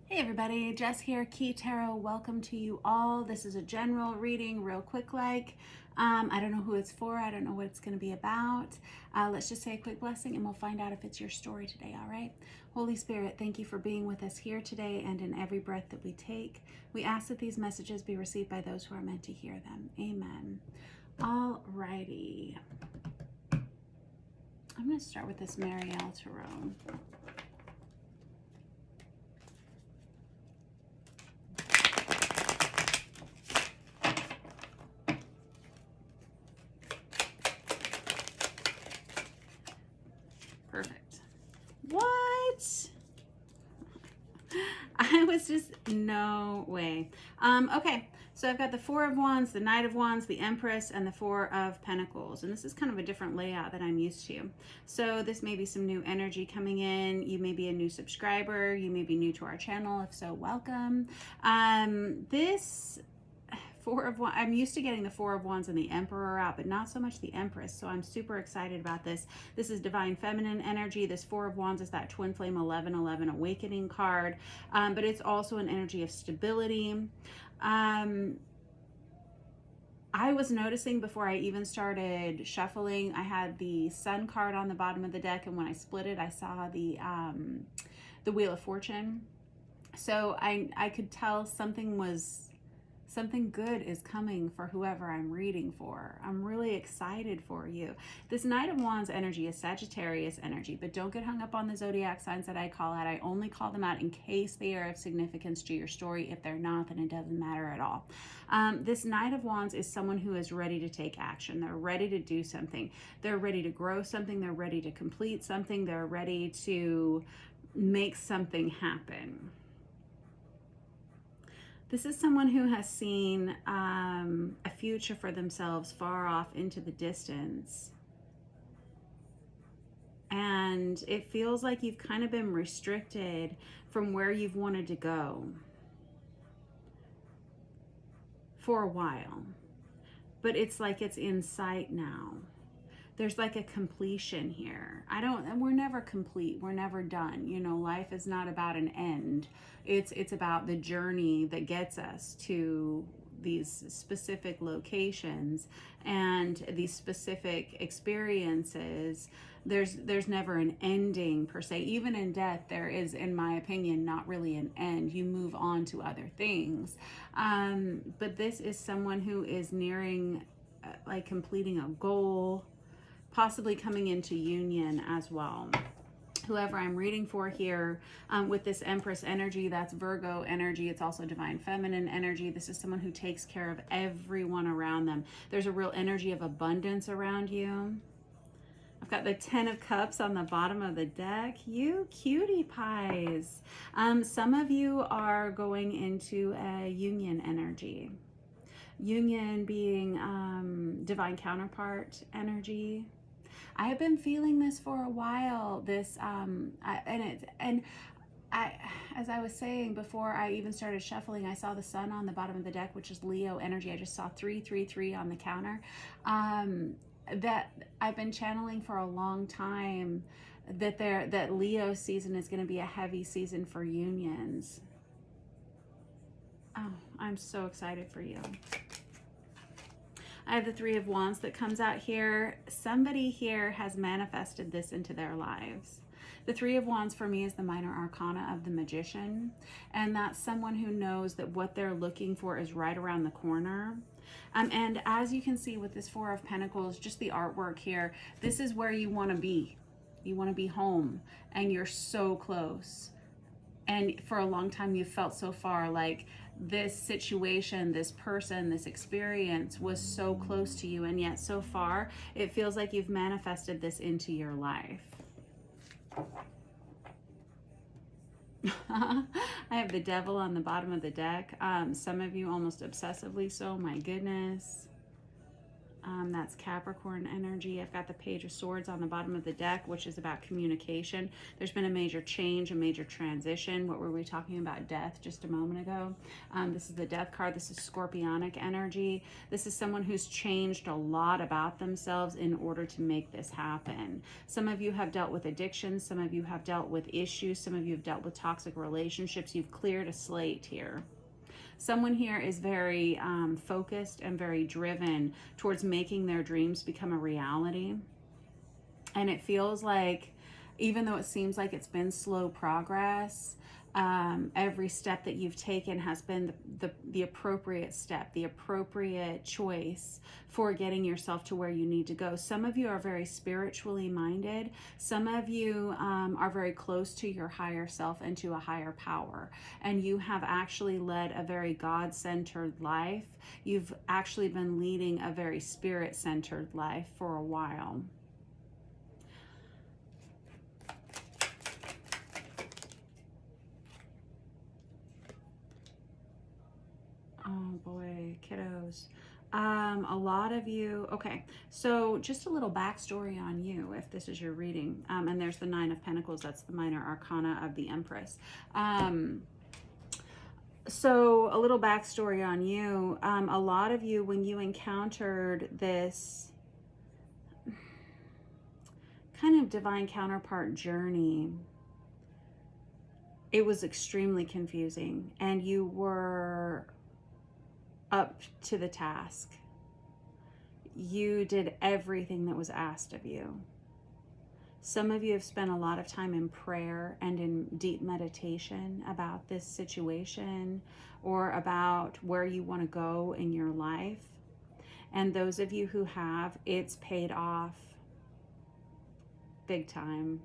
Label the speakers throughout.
Speaker 1: Hey everybody, Jess here, Key Tarot. Welcome to you all. This is a general reading, real quick like. I don't know who it's for. I don't know what it's going to be about. Let's just say a quick blessing and we'll find out if it's your story today, all right? Holy Spirit, thank you for being with us here today and in every breath that we take. We ask that these messages be received by those who are meant to hear them. Amen. All righty. I'm going to start with this Marielle Tarot. Perfect. What? I was just, no way. Okay, so I've got the Four of Wands, the Knight of Wands, the Empress, and the Four of Pentacles. And this is kind of a different layout that I'm used to. So this may be some new energy coming in. You may be a new subscriber. You may be new to our channel. If so, welcome. This I'm used to getting the Four of Wands and the Emperor out, but not so much the Empress. So I'm super excited about this. This is divine feminine energy. This Four of Wands is that twin flame 1111 awakening card, but it's also an energy of stability. I was noticing before I even started shuffling, I had the Sun card on the bottom of the deck, and when I split it, I saw the Wheel of Fortune. So I could tell something good is coming for whoever I'm reading for. I'm really excited for you. This Knight of Wands energy is Sagittarius energy, but don't get hung up on the zodiac signs that I call out. I only call them out in case they are of significance to your story. If they're not, then it doesn't matter at all. This Knight of Wands is someone who is ready to take action. They're ready to do something. They're ready to grow something. They're ready to complete something. They're ready to make something happen. This is someone who has seen a future for themselves far off into the distance. And it feels like you've kind of been restricted from where you've wanted to go for a while. But it's like it's in sight now. There's like a completion here. We're never complete. We're never done. You know, life is not about an end. It's about the journey that gets us to these specific locations and these specific experiences. There's never an ending per se. Even in death, there is, in my opinion, not really an end. You move on to other things. But this is someone who is nearing, like completing a goal, possibly coming into union as well. Whoever I'm reading for here with this Empress energy, that's Virgo energy. It's also divine feminine energy. This is someone who takes care of everyone around them. There's a real energy of abundance around you. I've got the 10 of Cups on the bottom of the deck. You cutie pies. Some of you are going into a union energy. Union being divine counterpart energy. I have been feeling this for a while. As I was saying before I even started shuffling, I saw the Sun on the bottom of the deck, which is Leo energy. I just saw 333 on the counter. That I've been channeling for a long time. That Leo season is going to be a heavy season for unions. Oh, I'm so excited for you. I have the Three of Wands that comes out here. Somebody here has manifested this into their lives. The Three of Wands for me is the minor arcana of the magician. And that's someone who knows that what they're looking for is right around the corner. And as you can see with this Four of Pentacles, just the artwork here, this is where you want to be. You want to be home and you're so close. And for a long time, you felt so far, like this situation, this person, this experience was so close to you. And yet so far, it feels like you've manifested this into your life. I have the Devil on the bottom of the deck. Some of you almost obsessively so, my goodness. That's Capricorn energy. I've got the Page of Swords on the bottom of the deck, which is about communication. There's been a major change, a major transition. What were we talking about? Death just a moment ago. This is the Death card. This is Scorpionic energy. This is someone who's changed a lot about themselves in order to make this happen. Some of you have dealt with addictions. Some of you have dealt with issues. Some of you have dealt with toxic relationships. You've cleared a slate here. Someone here is very focused and very driven towards making their dreams become a reality. And it feels like, even though it seems like it's been slow progress, every step that you've taken has been the appropriate step, the appropriate choice for getting yourself to where you need to go. Some of you are very spiritually minded. Some of you are very close to your higher self and to a higher power. And you have actually led a very God-centered life. You've actually been leading a very spirit-centered life for a while. Oh boy, kiddos. A lot of you, okay, so just a little backstory on you, if this is your reading. And there's the Nine of Pentacles, that's the minor arcana of the Empress. So a little backstory on you. A lot of you, when you encountered this kind of divine counterpart journey, it was extremely confusing, and you were up to the task. You did everything that was asked of you. Some of you have spent a lot of time in prayer and in deep meditation about this situation or about where you want to go in your life. And those of you who have, it's paid off big time.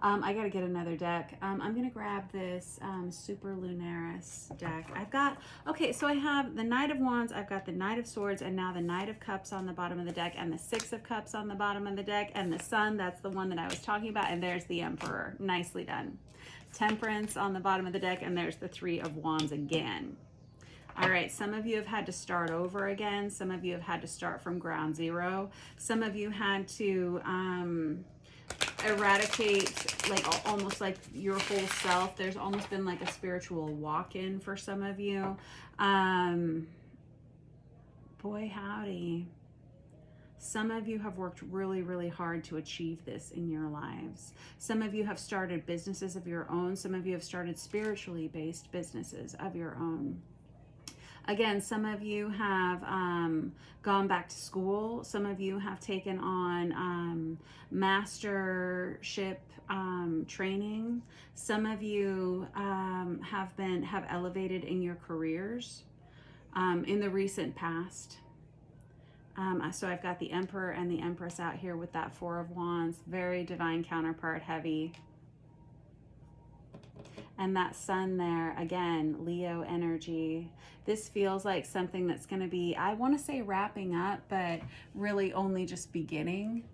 Speaker 1: I got to get another deck. I'm going to grab this Super Lunaris deck. I've got, okay, so I have the Knight of Wands, I've got the Knight of Swords, and now the Knight of Cups on the bottom of the deck, and the Six of Cups on the bottom of the deck, and the Sun, that's the one that I was talking about, and there's the Emperor. Nicely done. Temperance on the bottom of the deck, and there's the Three of Wands again. All right, some of you have had to start over again. Some of you have had to start from ground zero. Some of you had to eradicate like almost like your whole self. There's almost been like a spiritual walk-in for some of you. Boy howdy, some of you have worked really, really hard to achieve this in your lives. Some of you have started businesses of your own. Some of you have started spiritually based businesses of your own. Again, some of you have gone back to school. Some of you have taken on mastership training. Some of you have elevated in your careers in the recent past. So I've got the Emperor and the Empress out here with that Four of Wands, very divine counterpart heavy. And that Sun there, again, Leo energy. This feels like something that's going to be, I want to say wrapping up, but really only just beginning.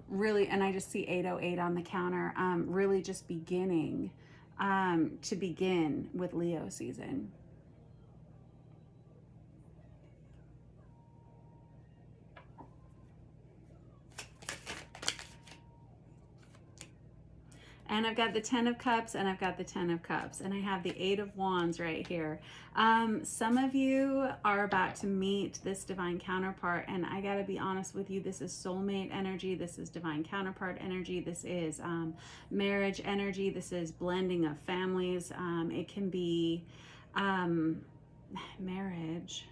Speaker 1: Really, and I just see 808 on the counter, really just beginning to begin with Leo season. And I've got the 10 of Cups and I've got the 10 of Cups. And I have the 8 of Wands right here. Some of you are about to meet this divine counterpart. And I got to be honest with you, this is soulmate energy. This is divine counterpart energy. This is marriage energy. This is blending of families. It can be marriage.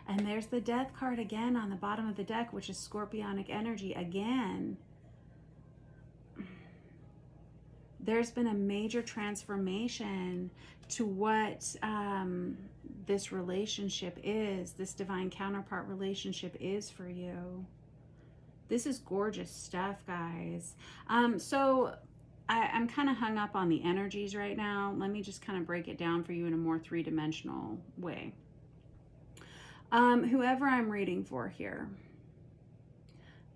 Speaker 1: And there's the Death card again on the bottom of the deck, which is Scorpionic energy again. There's been a major transformation to what this relationship is, this divine counterpart relationship is for you. This is gorgeous stuff, guys. So I'm kind of hung up on the energies right now. Let me just kind of break it down for you in a more three-dimensional way. Whoever I'm reading for here,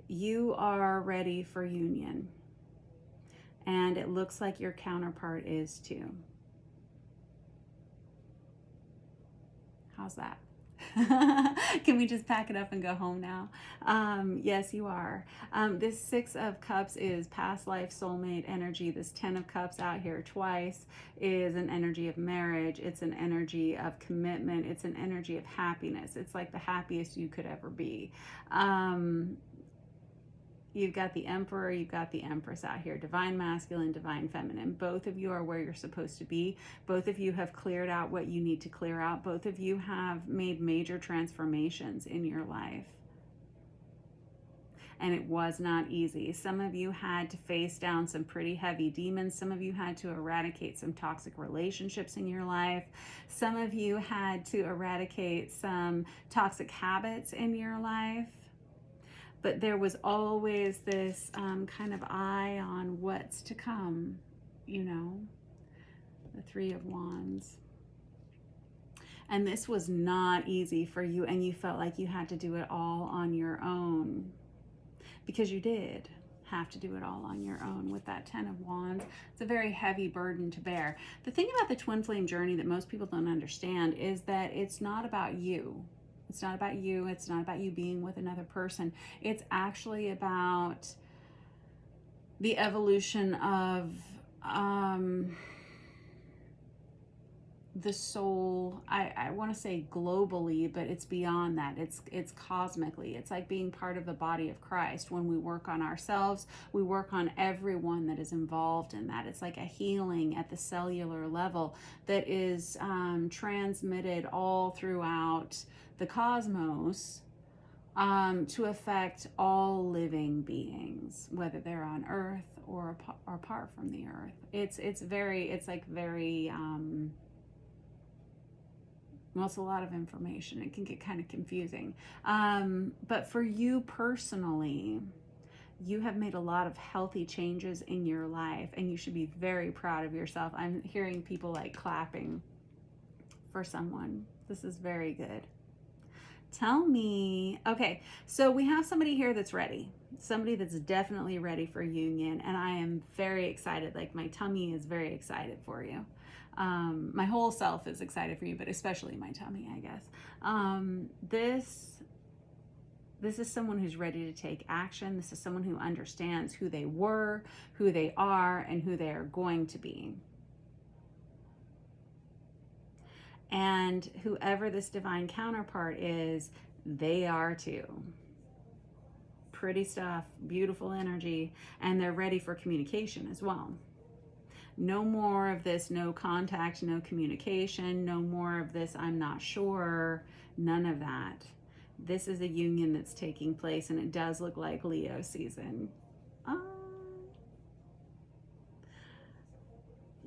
Speaker 1: you are ready for union. And it looks like your counterpart is too. How's that? Can we just pack it up and go home now? Yes, you are. This Six of Cups is past life soulmate energy. This Ten of Cups out here twice is an energy of marriage. It's an energy of commitment. It's an energy of happiness. It's like the happiest you could ever be. You've got the Emperor, you've got the Empress out here. Divine masculine, divine feminine. Both of you are where you're supposed to be. Both of you have cleared out what you need to clear out. Both of you have made major transformations in your life. And it was not easy. Some of you had to face down some pretty heavy demons. Some of you had to eradicate some toxic relationships in your life. Some of you had to eradicate some toxic habits in your life. But there was always this kind of eye on what's to come, you know, the Three of Wands. And this was not easy for you, and you felt like you had to do it all on your own, because you did have to do it all on your own with that Ten of Wands. It's a very heavy burden to bear. The thing about the twin flame journey that most people don't understand is that it's not about you. It's not about you. It's not about you being with another person. It's actually about the evolution of the soul. I want to say globally, but it's beyond that. It's cosmically. It's like being part of the body of Christ. When we work on ourselves, we work on everyone that is involved in that. It's like a healing at the cellular level that is transmitted all throughout the cosmos to affect all living beings, whether they're on Earth or apart from the Earth. It's a lot of information. It can get kind of confusing. But for you personally, you have made a lot of healthy changes in your life, and you should be very proud of yourself. I'm hearing people like clapping for someone. This is very good. Tell me, okay, so we have somebody here that's ready. Somebody that's definitely ready for union, and I am very excited. Like, my tummy is very excited for you. My whole self is excited for you, but especially my tummy, I guess. This is someone who's ready to take action. This is someone who understands who they were, who they are, and who they are going to be. And whoever this divine counterpart is, they are too. Pretty stuff, beautiful energy, and they're ready for communication as well. No more of this no contact, no communication, no more of this I'm not sure, none of that. This is a union that's taking place, and it does look like Leo season.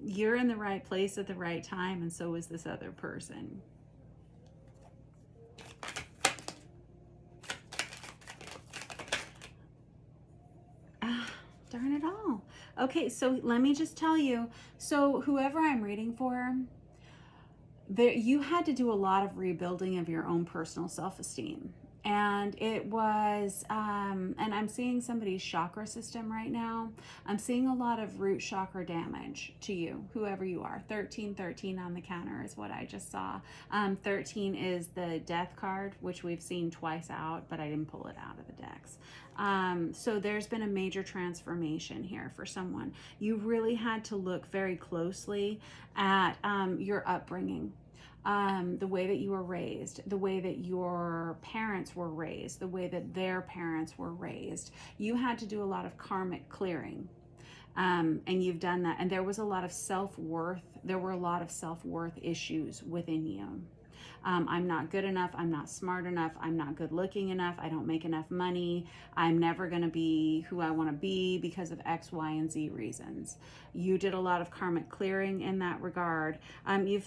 Speaker 1: You're in the right place at the right time, and so is this other person. Darn it all. Okay, so let me just tell you. So whoever I'm reading for, you had to do a lot of rebuilding of your own personal self-esteem. And it was, and I'm seeing somebody's chakra system right now. I'm seeing a lot of root chakra damage to you, whoever you are. 1313 on the counter is what I just saw. 13 is the death card, which we've seen twice out, but I didn't pull it out of the decks. So there's been a major transformation here for someone. You really had to look very closely at your upbringing. The way that you were raised, the way that your parents were raised, the way that their parents were raised. You had to do a lot of karmic clearing. And you've done that. And there was a lot of self-worth. There were a lot of self-worth issues within you. I'm not good enough. I'm not smart enough. I'm not good looking enough. I don't make enough money. I'm never going to be who I want to be because of X, Y, and Z reasons. You did a lot of karmic clearing in that regard.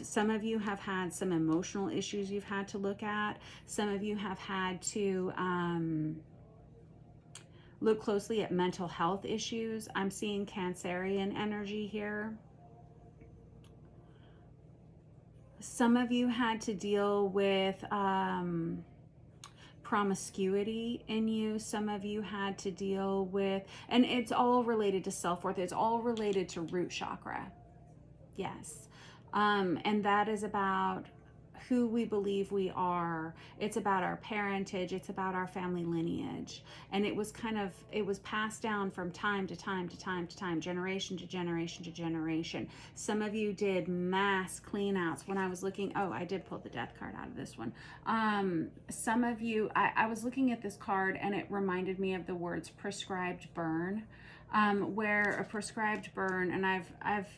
Speaker 1: Some of you have had some emotional issues you've had to look at. Some of you have had to look closely at mental health issues. I'm seeing Cancerian energy here. Some of you had to deal with promiscuity in you. Some of you had to deal with, and it's all related to self-worth. It's all related to root chakra. Yes. And that is about who we believe we are. It's about our parentage. It's about our family lineage. And it was passed down from time to time to time to time, generation to generation to generation. Some of you did mass clean outs. When I was looking, oh, I did pull the death card out of this one. Some of you, I was looking at this card and it reminded me of the words prescribed burn, where a prescribed burn, and I've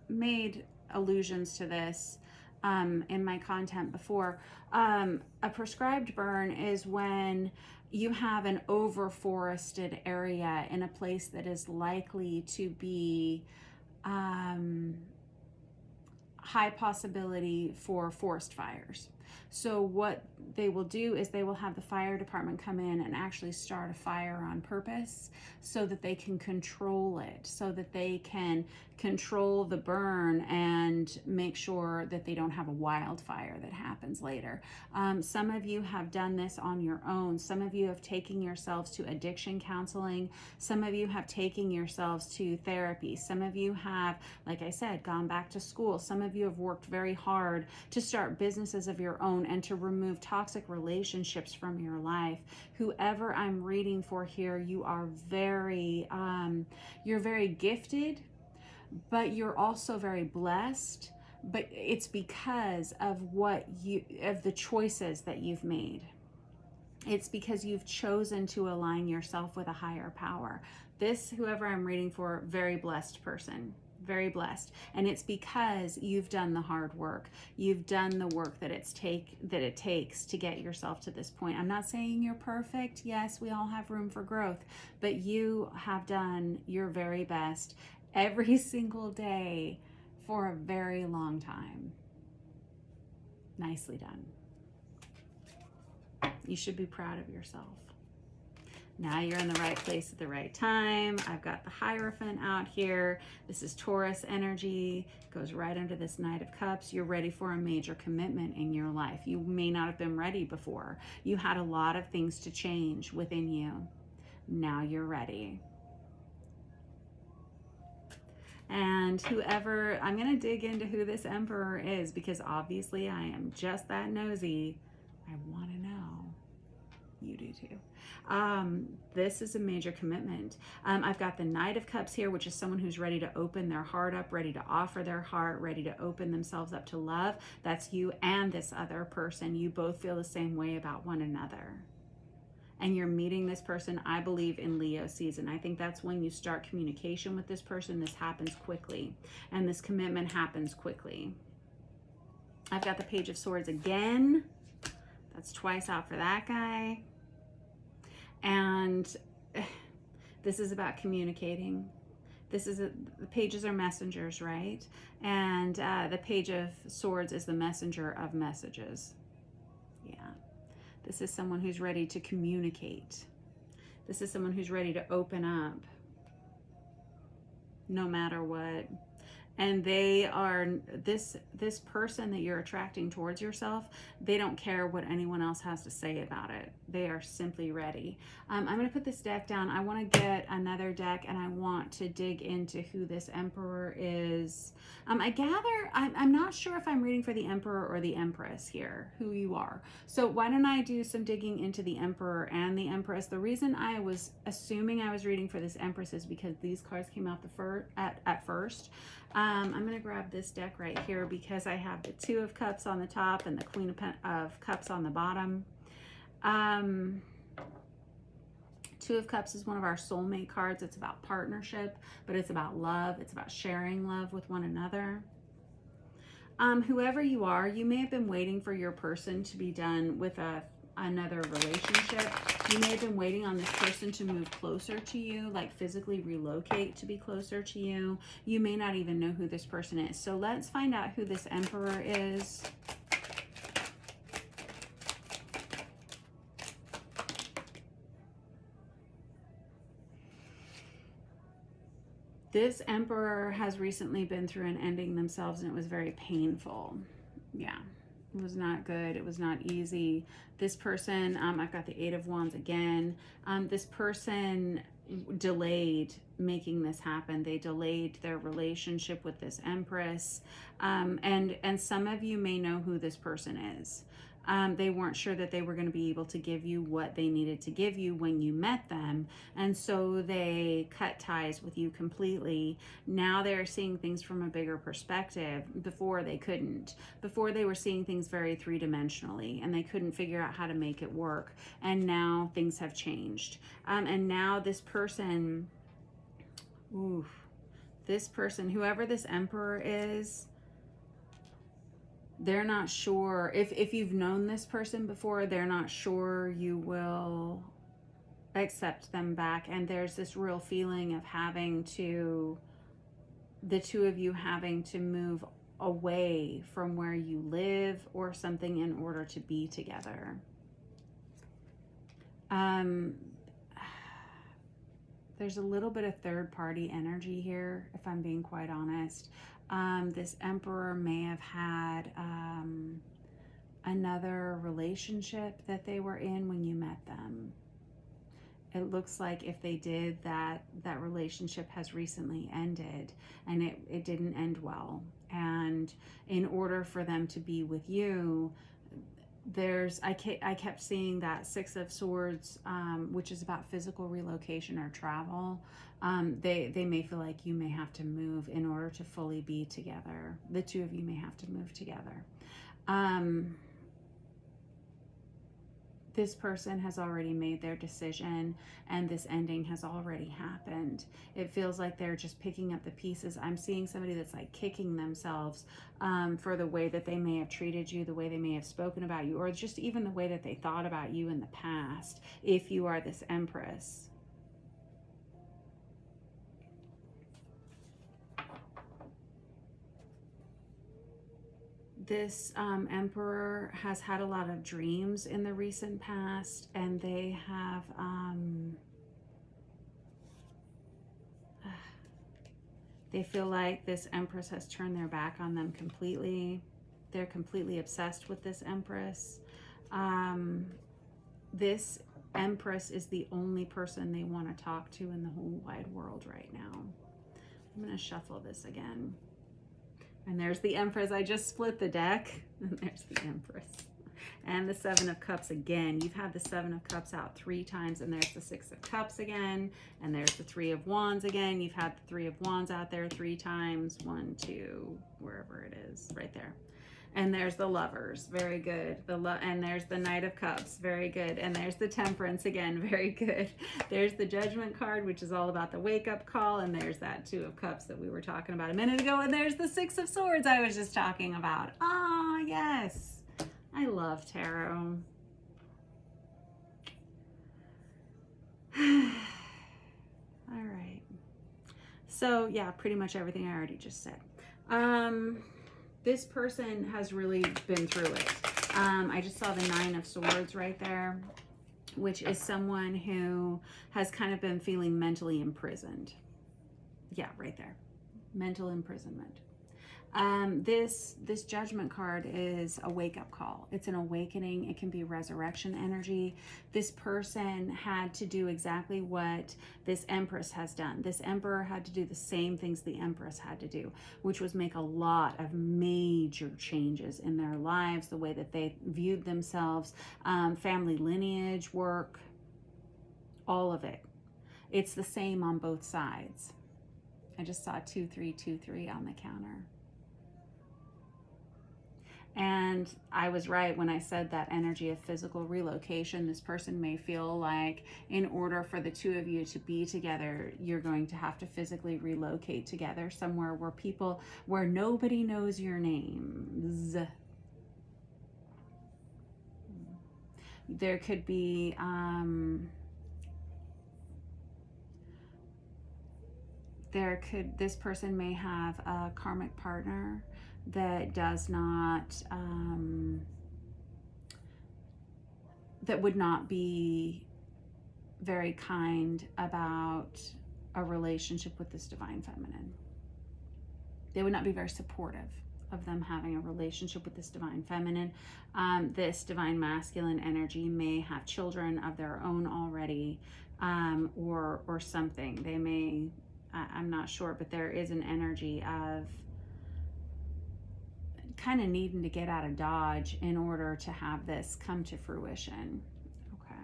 Speaker 1: made allusions to this in my content before. A prescribed burn is when you have an overforested area in a place that is likely to be high possibility for forest fires. So what they will do is they will have the fire department come in and actually start a fire on purpose so that they can control it, so that they can control the burn and make sure that they don't have a wildfire that happens later. Some of you have done this on your own. Some of you have taken yourselves to addiction counseling. Some of you have taken yourselves to therapy. Some of you have, like I said, gone back to school. Some of you have worked very hard to start businesses of your own and to remove toxic relationships from your life. Whoever I'm reading for here, you are you're very gifted, but you're also very blessed. But it's because of the choices that you've made. It's because you've chosen to align yourself with a higher power. This, whoever I'm reading for, very blessed person. Very blessed. And it's because you've done the hard work. You've done the work that it takes to get yourself to this point. I'm not saying you're perfect. Yes, we all have room for growth, but you have done your very best every single day for a very long time. Nicely done. You should be proud of yourself. Now you're in the right place at the right time. I've got the Hierophant out here. This is Taurus energy. Goes right under this Knight of Cups. You're ready for a major commitment in your life. You may not have been ready before. You had a lot of things to change within you. Now you're ready. And whoever, I'm going to dig into who this Emperor is because obviously I am just that nosy. I want to know. You do too. This is a major commitment. I've got the Knight of Cups here, which is someone who's ready to open their heart up, ready to offer their heart, ready to open themselves up to love. That's you and this other person. You both feel the same way about one another. And you're meeting this person, I believe, in Leo season. I think that's when you start communication with this person. This happens quickly. And this commitment happens quickly. I've got the Page of Swords again. That's twice out for that guy. And this is about communicating. The pages are messengers, right? And the Page of Swords is the messenger of messages. Yeah. This is someone who's ready to communicate. This is someone who's ready to open up no matter what. And they are, this person that you're attracting towards yourself, they don't care what anyone else has to say about it. They are simply ready. I'm going to put this deck down. I want to get another deck and I want to dig into who this Emperor is. I gather, I'm not sure if I'm reading for the Emperor or the Empress here, who you are. So why don't I do some digging into the Emperor and the Empress? The reason I was assuming I was reading for this Empress is because these cards came out at first. I'm going to grab this deck right here because I have the Two of Cups on the top and the Queen of Cups on the bottom. Two of Cups is one of our soulmate cards. It's about partnership, but it's about love. It's about sharing love with one another. Whoever you are, you may have been waiting for your person to be done with another relationship. You may have been waiting on this person to move closer to you, like physically relocate to be closer to you. You may not even know who this person is. So let's find out who this Emperor is. This Emperor has recently been through an ending themselves and it was very painful. Yeah. It was not good. It was not easy. This person, I've got the Eight of Wands again. This person delayed making this happen. They delayed their relationship with this Empress. And some of you may know who this person is. They weren't sure that they were going to be able to give you what they needed to give you when you met them. And so they cut ties with you completely. Now they're seeing things from a bigger perspective. Before they couldn't. Before they were seeing things very three-dimensionally and they couldn't figure out how to make it work. And now things have changed. And now this person, whoever this Emperor is, they're not sure, if you've known this person before, they're not sure you will accept them back. And there's this real feeling of the two of you having to move away from where you live or something in order to be together. There's a little bit of third party energy here, if I'm being quite honest. This Emperor may have had another relationship that they were in when you met them. It looks like if they did, that relationship has recently ended, and it didn't end well. And in order for them to be with you, I kept seeing that Six of Swords, which is about physical relocation or travel. They may feel like you may have to move in order to fully be together. The two of you may have to move together. This person has already made their decision, and this ending has already happened. It feels like they're just picking up the pieces. I'm seeing somebody that's like kicking themselves for the way that they may have treated you, the way they may have spoken about you, or just even the way that they thought about you in the past, if you are this Empress. This Emperor has had a lot of dreams in the recent past, and they have they feel like this Empress has turned their back on them completely. They're completely obsessed with this Empress. This Empress is the only person they want to talk to in the whole wide world right now. I'm going to shuffle this again. And there's the Empress. I just split the deck. And there's the Empress. And the Seven of Cups again. You've had the Seven of Cups out 3 times. And there's the Six of Cups again. And there's the Three of Wands again. You've had the Three of Wands out there 3 times. 1, 2, wherever it is. Right there. And there's the Lovers. Very good. And there's the Knight of Cups. Very good. And there's the Temperance again. Very good. There's the Judgment card, which is all about the wake-up call. And there's that Two of Cups that we were talking about a minute ago. And there's the Six of Swords I was just talking about. Ah, yes. I love tarot. All right. So, yeah, pretty much everything I already just said. This person has really been through it. I just saw the Nine of Swords right there, which is someone who has kind of been feeling mentally imprisoned. Yeah, right there. Mental imprisonment. This Judgment card is a wake-up call. It's an awakening. It can be resurrection energy. This person had to do exactly what this Empress has done. This Emperor had to do the same things the Empress had to do, which was make a lot of major changes in their lives, the way that they viewed themselves, family lineage work, all of it. It's the same on both sides. I just saw 2323 on the counter. And I was right when I said that energy of physical relocation. This person may feel like in order for the two of you to be together, you're going to have to physically relocate together somewhere where nobody knows your names. There could be this person may have a karmic partner that does not, that would not be very kind about a relationship with this divine feminine. They would not be very supportive of them having a relationship with this divine feminine. This divine masculine energy may have children of their own already, or something. They may, I'm not sure, but there is an energy of kind of needing to get out of Dodge in order to have this come to fruition. Okay.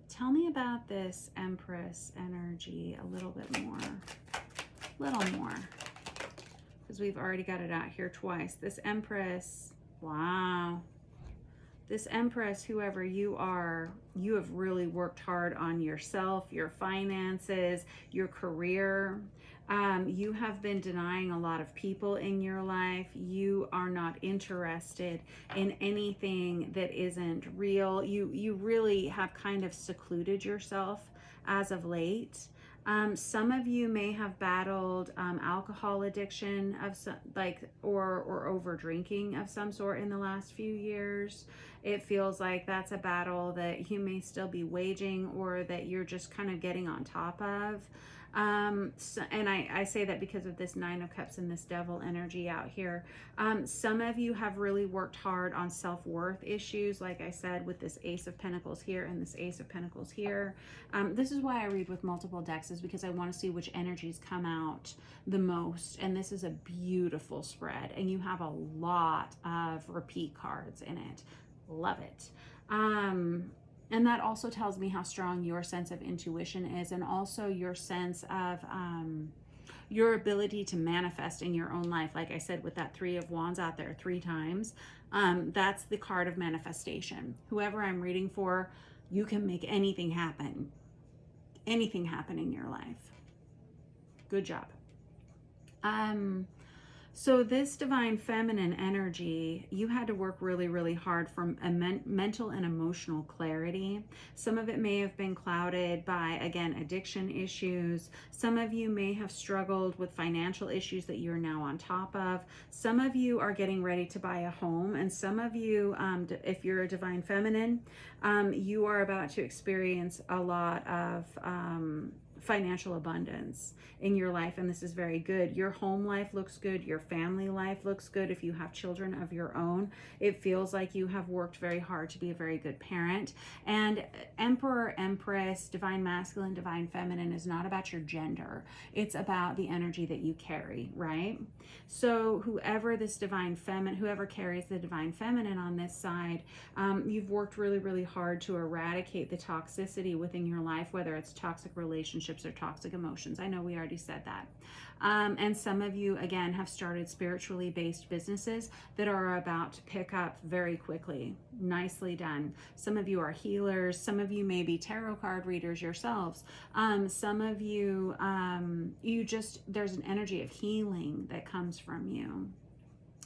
Speaker 1: Tell me about this Empress energy a little bit more. Because we've already got it out here twice. This Empress, wow. This Empress, whoever you are, you have really worked hard on yourself, your finances, your career. You have been denying a lot of people in your life. You are not interested in anything that isn't real. You really have kind of secluded yourself as of late. Some of you may have battled alcohol addiction of some, or over drinking of some sort in the last few years. It feels like that's a battle that you may still be waging, or that you're just kind of getting on top of. And I say that because of this Nine of Cups and this Devil energy out here. Some of you have really worked hard on self-worth issues, like I said, with this Ace of Pentacles here and this Ace of Pentacles here. This is why I read with multiple decks, is because I want to see which energies come out the most. And this is a beautiful spread, and you have a lot of repeat cards in it. Love it. And that also tells me how strong your sense of intuition is, and also your sense of your ability to manifest in your own life. Like I said, with that Three of Wands out there 3 times, that's the card of manifestation. Whoever I'm reading for, you can make anything happen. Anything happen in your life. Good job. So this divine feminine energy, you had to work really, really hard for a mental and emotional clarity. Some of it may have been clouded by, again, addiction issues. Some of you may have struggled with financial issues that you're now on top of. Some of you are getting ready to buy a home. And some of you, if you're a divine feminine, you are about to experience a lot of financial abundance in your life, and this is very good. Your home life looks good. Your family life looks good. If you have children of your own, it feels like you have worked very hard to be a very good parent. And Emperor, Empress, divine masculine, divine feminine is not about your gender. It's about the energy that you carry, right? So whoever this divine feminine, whoever carries the divine feminine on this side, you've worked really, really hard to eradicate the toxicity within your life, whether it's toxic relationships or toxic emotions. I know we already said that. And some of you, again, have started spiritually based businesses that are about to pick up very quickly. Nicely done. Some of you are healers. Some of you may be tarot card readers yourselves. Some of you, there's an energy of healing that comes from you,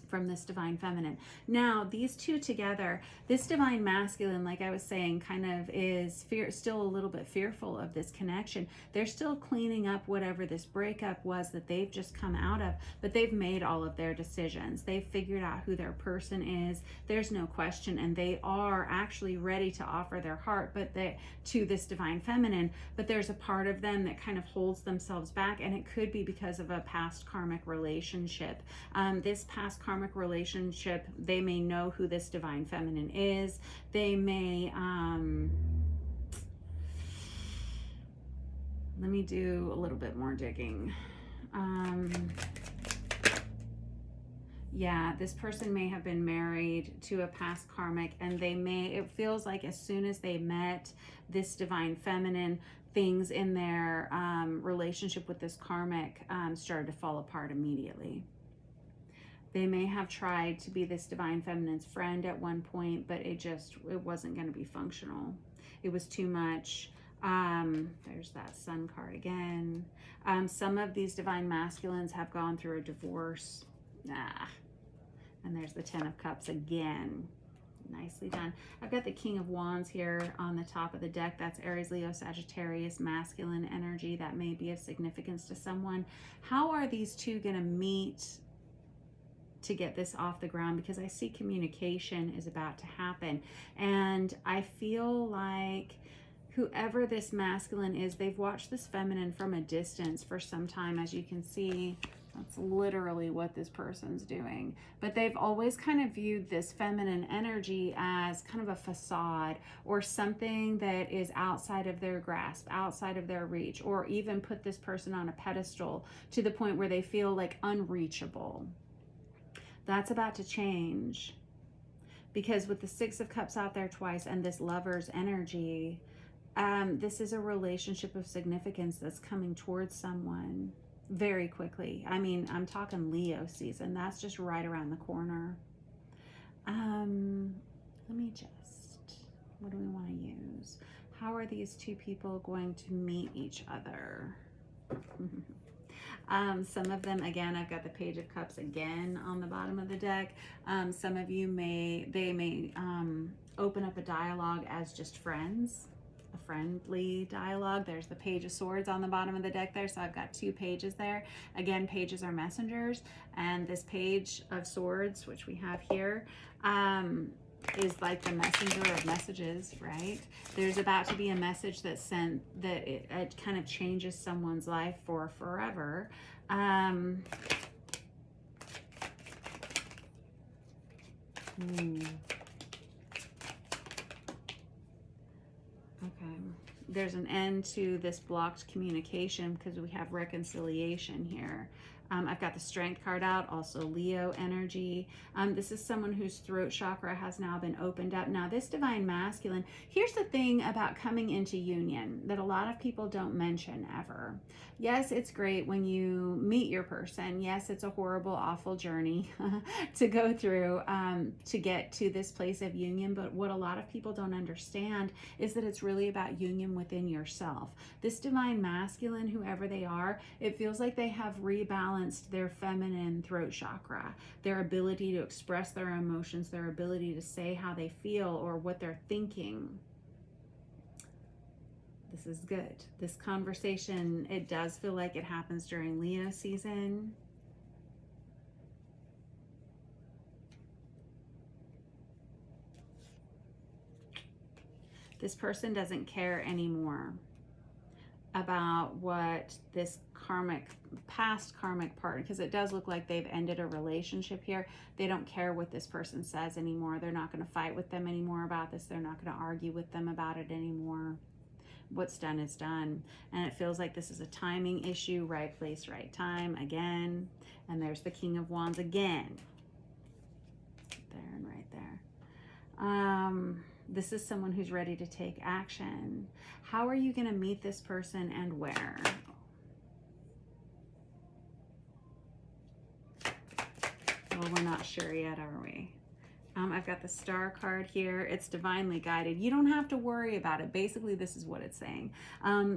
Speaker 1: from this divine feminine. Now, these two together, this divine masculine, like I was saying, kind of is still a little bit fearful of this connection. They're still cleaning up whatever this breakup was that they've just come out of, but they've made all of their decisions. They've figured out who their person is. There's no question, and they are actually ready to offer their heart to this divine feminine, but there's a part of them that kind of holds themselves back, and it could be because of a past karmic relationship. This past karmic relationship, they may know who this divine feminine is. They may let me do a little bit more digging. Yeah, this person may have been married to a past karmic, and it feels like as soon as they met this divine feminine, things in their relationship with this karmic started to fall apart immediately. They may have tried to be this divine feminine's friend at one point, but it wasn't going to be functional. It was too much. There's that Sun card again. Some of these divine masculines have gone through a divorce. And there's the Ten of Cups again. Nicely done. I've got the King of Wands here on the top of the deck. That's Aries, Leo, Sagittarius, masculine energy. That may be of significance to someone. How are these two going to meet to get this off the ground? Because I see communication is about to happen, and I feel like whoever this masculine is, they've watched this feminine from a distance for some time. As you can see, That's literally what this person's doing. But they've always kind of viewed this feminine energy as kind of a facade or something that is outside of their grasp, outside of their reach, or even put this person on a pedestal to the point where they feel like unreachable. That's about to change, because with the Six of Cups out there twice and this Lover's energy, this is a relationship of significance that's coming towards someone very quickly. I mean, I'm talking Leo season. That's just right around the corner. Let me just, what do we want to use? How are these two people going to meet each other? Some of them, again, I've got the Page of Cups again on the bottom of the deck. Some of you may open up a dialogue as just friends, a friendly dialogue. There's the Page of Swords on the bottom of the deck there, so I've got two pages there. Again, pages are messengers, and this Page of Swords, which we have here, is like the messenger of messages, right? There's about to be a message that's sent that it kind of changes someone's life for forever. Okay, there's an end to this blocked communication because we have reconciliation here. I've got the Strength card out, also Leo energy. This is someone whose throat chakra has now been opened up. Now, this Divine Masculine, here's the thing about coming into union that a lot of people don't mention ever. Yes, it's great when you meet your person. Yes, it's a horrible, awful journey to go through to get to this place of union. But what a lot of people don't understand is that it's really about union within yourself. This Divine Masculine, whoever they are, it feels like they have rebalanced their feminine throat chakra, their ability to express their emotions, their ability to say how they feel or what they're thinking. This is good. This conversation, it does feel like it happens during Leo season. This person doesn't care anymore about what this past karmic partner, because it does look like they've ended a relationship here. They don't care what this person says anymore. They're not going to fight with them anymore about this. They're not going to argue with them about it anymore. What's done is done. And it feels like this is a timing issue, right place, right time again. And there's the King of Wands again. There and right there. This is someone who's ready to take action. How are you going to meet this person and where? Well, we're not sure yet, are we? I've got the Star card here. It's divinely guided. You don't have to worry about it. Basically, this is what it's saying.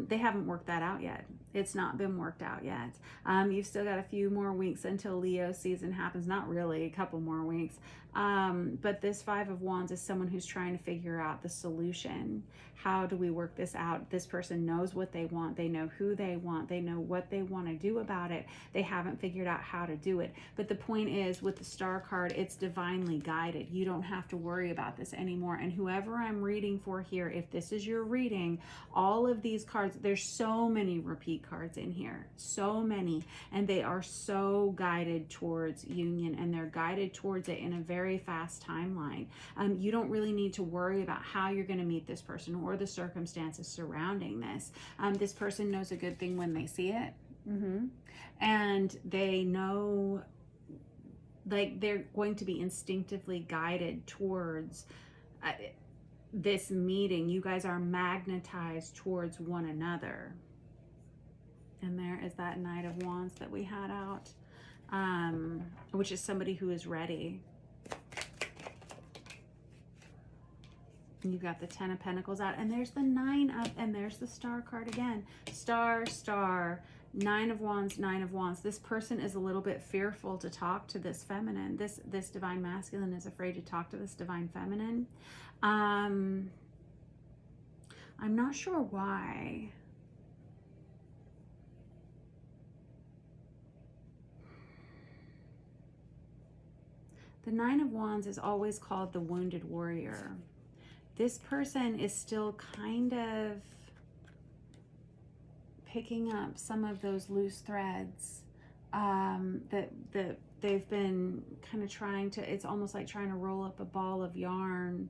Speaker 1: They haven't worked that out yet. It's not been worked out yet. You've still got a few more weeks until Leo season happens. Not really, a couple more weeks. But this Five of Wands is someone who's trying to figure out the solution. How do we work this out? This person knows what they want. They know who they want. They know what they want to do about it. They haven't figured out how to do it. But the point is, with the Star card, it's divinely guided. You don't have to worry about this anymore. And whoever I'm reading for here, if this is your reading, all of these cards, there's so many repeat cards in here. So many. And they are so guided towards union, and they're guided towards it in a very fast timeline. You don't really need to worry about how you're going to meet this person or the circumstances surrounding this. This person knows a good thing when they see it. And they know, like, they're going to be instinctively guided towards this meeting. You guys are magnetized towards one another. And there is that Knight of Wands that we had out, which is somebody who is ready. And you've got the Ten of Pentacles out, and there's the Nine of, and there's the Star card again. Star, Star, Nine of Wands, Nine of Wands. This person is a little bit fearful to talk to this feminine. This Divine Masculine is afraid to talk to this Divine Feminine. I'm not sure why. The Nine of Wands is always called the Wounded Warrior. This person is still kind of picking up some of those loose threads that they've been kind of trying to, it's almost like trying to roll up a ball of yarn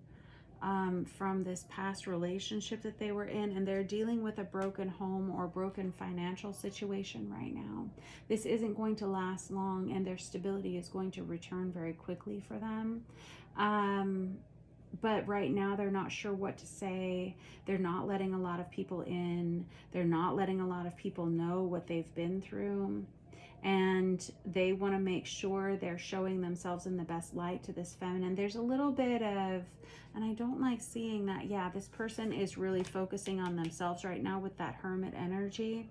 Speaker 1: from this past relationship that they were in, and they're dealing with a broken home or broken financial situation right now. This isn't going to last long, and their stability is going to return very quickly for them. But right now they're not sure what to say. They're not letting a lot of people in. They're not letting a lot of people know what they've been through. And they want to make sure they're showing themselves in the best light to this feminine. There's a little bit of, and I don't like seeing that. Yeah, this person is really focusing on themselves right now with that hermit energy.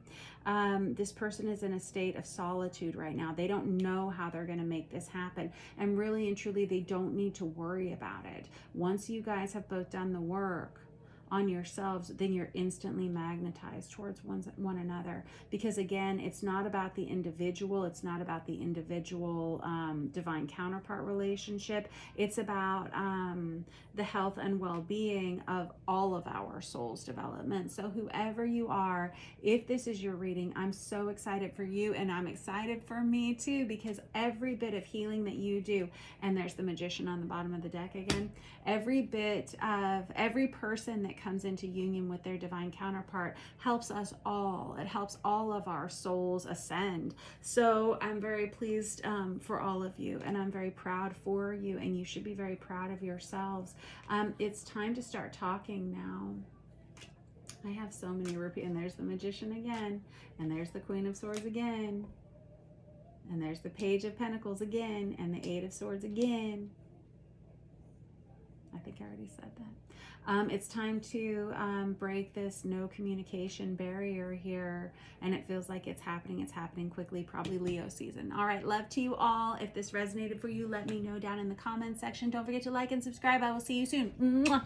Speaker 1: This person is in a state of solitude right now. They don't know how they're going to make this happen. And really and truly, they don't need to worry about it. Once you guys have both done the work on yourselves, then you're instantly magnetized towards one another. Because again, it's not about the individual. It's not about the individual divine counterpart relationship. It's about the health and well-being of all of our soul's development. So whoever you are, if this is your reading, I'm so excited for you, and I'm excited for me too, because every bit of healing that you do, and there's the Magician on the bottom of the deck again, every bit of every person that comes into union with their divine counterpart helps us all. It helps all of our souls ascend. So I'm very pleased for all of you, and I'm very proud for you, and you should be very proud of yourselves. It's time to start talking now. I have so many repeat, and there's the Magician again, and there's the Queen of Swords again, and there's the Page of Pentacles again, and the Eight of Swords again. I think I already said that. It's time to break this no communication barrier here, and it feels like it's happening quickly, probably Leo season. All right, love to you all. If this resonated for you, let me know down in the comments section. Don't forget to like and subscribe. I will see you soon. Mwah.